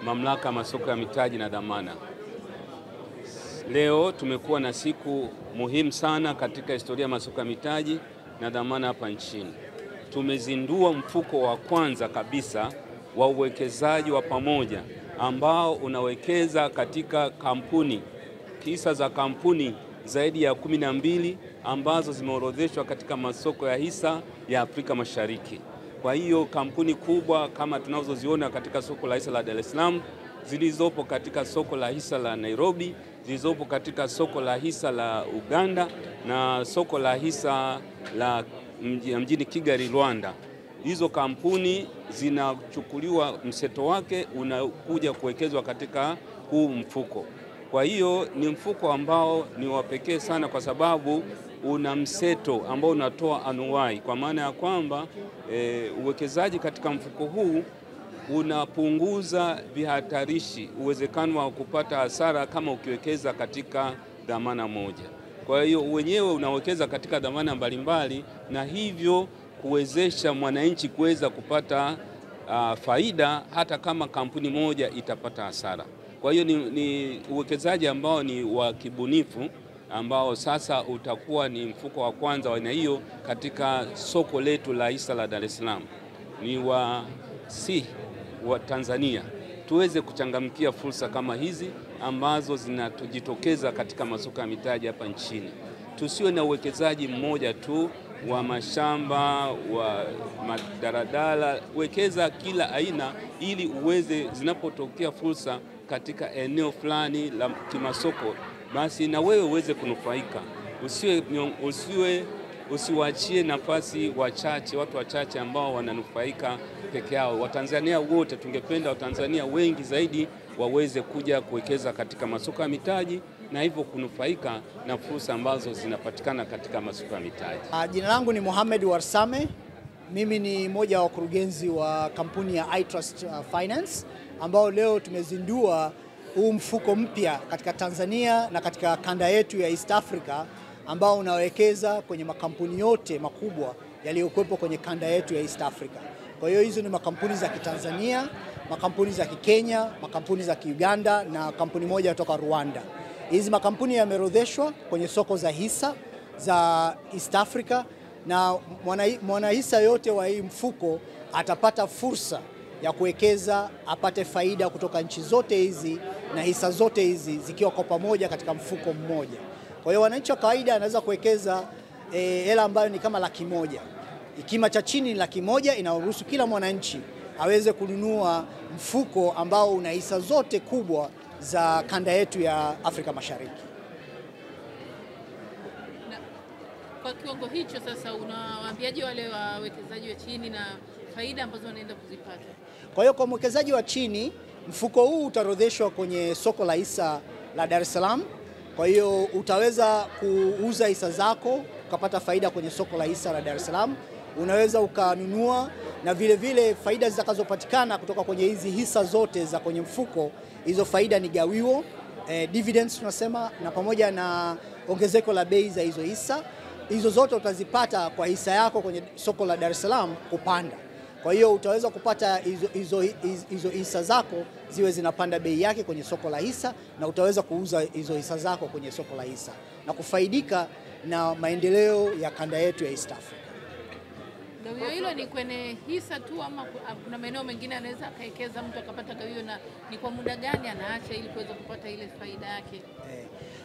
Mamlaka ya Masoko ya Mitaji na Dhamana. Leo tumekuwa na siku muhimu sana katika historia ya masoko ya mitaji na dhamana hapa nchini. Tumezindua mfuko wa kwanza kabisa wa uwekezaji wa pamoja ambao unawekeza katika kampuni, hisa za kampuni zaidi ya 12 ambazo zimeorodheshwa katika masoko ya hisa ya Afrika Mashariki. Kwa hiyo kampuni kubwa kama tunazoziona katika soko la hisa la Dar es Salaam, zilizopo katika soko la hisa la Nairobi, zilizopo katika soko la hisa la Uganda na soko la hisa la mjini Kigali, Rwanda. Hizo kampuni zinachukuliwa, mseto wake unakuja kuwekezwa katika huu mfuko. Kwa hiyo ni mfuko ambao ni wa pekee sana kwa sababu una mseto ambao unatoa anuwai, kwa maana ya kwamba uwekezaji katika mfuko huu unapunguza vihatarishi, uwezekano wa kupata hasara kama ukiwekeza katika dhamana moja. Kwa hiyo wenyewe unawekeza katika dhamana mbalimbali na hivyo kuwezesha mwananchi kuweza kupata faida hata kama kampuni moja itapata hasara. Kwa hiyo ni uwekezaji ambao ni wa kibunifu ambao sasa utakuwa ni mfuko wa kwanza wa aina hiyo katika soko letu la hisa la Dar es Salaam. Ni wa Tanzania tuweze kuchangamkia fursa kama hizi ambazo zinatujitokeza katika masoko ya mitaji hapa nchini. Tusiwe na uwekezaji mmoja tu wa mashamba, wa madaradala, wekeza kila aina ili uweze, zinapotokea fursa katika eneo fulani la kimasoko, basi na wewe uweze kunufaika. Usiwaachie nafasi watu wachache ambao wananufaika peke yao. Watanzania wote, tungependa Watanzania wengi zaidi waweze kuja kuwekeza katika masoko ya mitaji na hivyo kunufaika na fursa ambazo zinapatikana katika masoko ya mitaji. Jina langu ni Mohamed Warsame. Mimi ni mmoja wa wakurugenzi wa kampuni ya iTrust Finance ambao leo tumezindua huu mfuko mpya katika Tanzania na katika kanda yetu ya East Africa ambao unawekeza kwenye makampuni yote makubwa yaliyokuwepo kwenye kanda yetu ya East Africa. Kwa hiyo hizo ni makampuni za Kitanzania, makampuni za Kikenya, makampuni za Kiuganda na kampuni moja kutoka Rwanda. Hizi makampuni yameorodheshwa kwenye soko za hisa za East Africa na mwanahisa yote wa hii mfuko atapata fursa ya kuwekeza, apate faida kutoka nchi zote hizi na hisa zote hizi zikiwa kwa pamoja katika mfuko mmoja. Kwa hiyo wananchi wa kawaida anaweza kuwekeza hela ambayo ni kama $100,000. Kima cha chini ni $100,000, inaruhusu kila mwananchi aweze kununua mfuko ambao una hisa zote kubwa za kanda yetu ya Afrika Mashariki. Na kwa kiwango hicho sasa unawaambiaje wale wawekezaji wa chini na faida ambazo wanaenda kuzipata? Kwa hiyo kwa mwekezaji wa chini, mfuko huu utaorodheshwa kwenye soko la hisa la Dar es Salaam. Kwa hiyo utaweza kuuza hisa zako ukapata faida kwenye soko la hisa la Dar es Salaam. Unaweza ukanunua na vile vile faida zitakazopatikana kutoka kwenye hizi hisa zote za kwenye mfuko, hizo faida ni gawio, dividends tunasema, na pamoja na ongezeko la bei za hizo hisa. Hizo zote utazipata kwa hisa yako kwenye soko la Dar es Salaam kupanda. Kwa hiyo utaweza kupata hizo hisa zako ziwe zinapanda bei yake kwenye soko la hisa na utaweza kuuza hizo hisa zako kwenye soko la hisa na kufaidika na maendeleo ya kanda yetu ya East Africa. Gawio hilo ni kwenye hisa tu ama kuna maeneo mengine anaweza akawekeza mtu akapata gawio, na ni kwa muda gani anaacha ili kuweza kupata ile faida yake?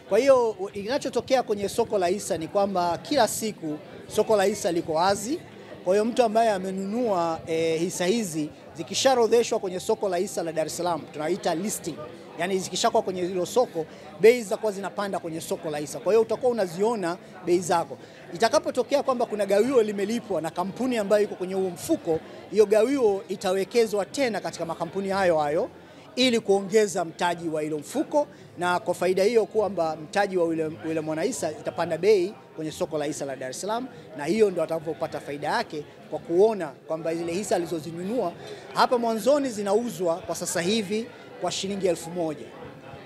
Kwa hiyo inachotokea kwenye soko la hisa ni kwamba kila siku soko la hisa liko wazi. Kwa hiyo mtu ambaye amenunua hisa hizi zikishaorodheshwa kwenye soko la hisa la Dar es Salaam, tunaita listing. Yaani zikishakuwa kwenye hilo soko, bei zitakuwa zinapanda kwenye soko la hisa. Kwa hiyo utakuwa unaziona bei zako. Itakapotokea kwamba kuna gawio limelipwa na kampuni ambayo iko kwenye huo mfuko, hiyo gawio itawekezwa tena katika makampuni hayo ili kuongeza mtaji wa hilo mfuko, na kwa faida hiyo kwamba mtaji wa yule mwanahisa itapanda bei kwenye soko la hisa la Dar es Salaam, na hiyo ndio atakapopata faida yake kwa kuona kwamba zile hisa alizozinunua hapa mwanzoni zinauzwa kwa sasa hivi kwa shilingi 1,000.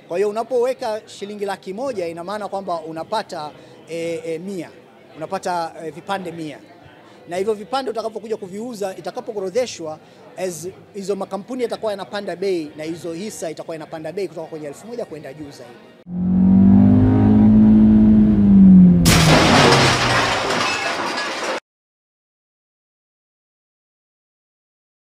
Kwa hiyo unapoweka shilingi 100,000 ina maana kwamba unapata 100, unapata vipande 100. na hivyo vipande utakapokuja kuviuza, itakapokorodheshwa, hizo makampuni yatakuwa yanapanda bei na hizo hisa itakuwa inapanda bei kutoka kwenye 1000 kwenda juu zaidi.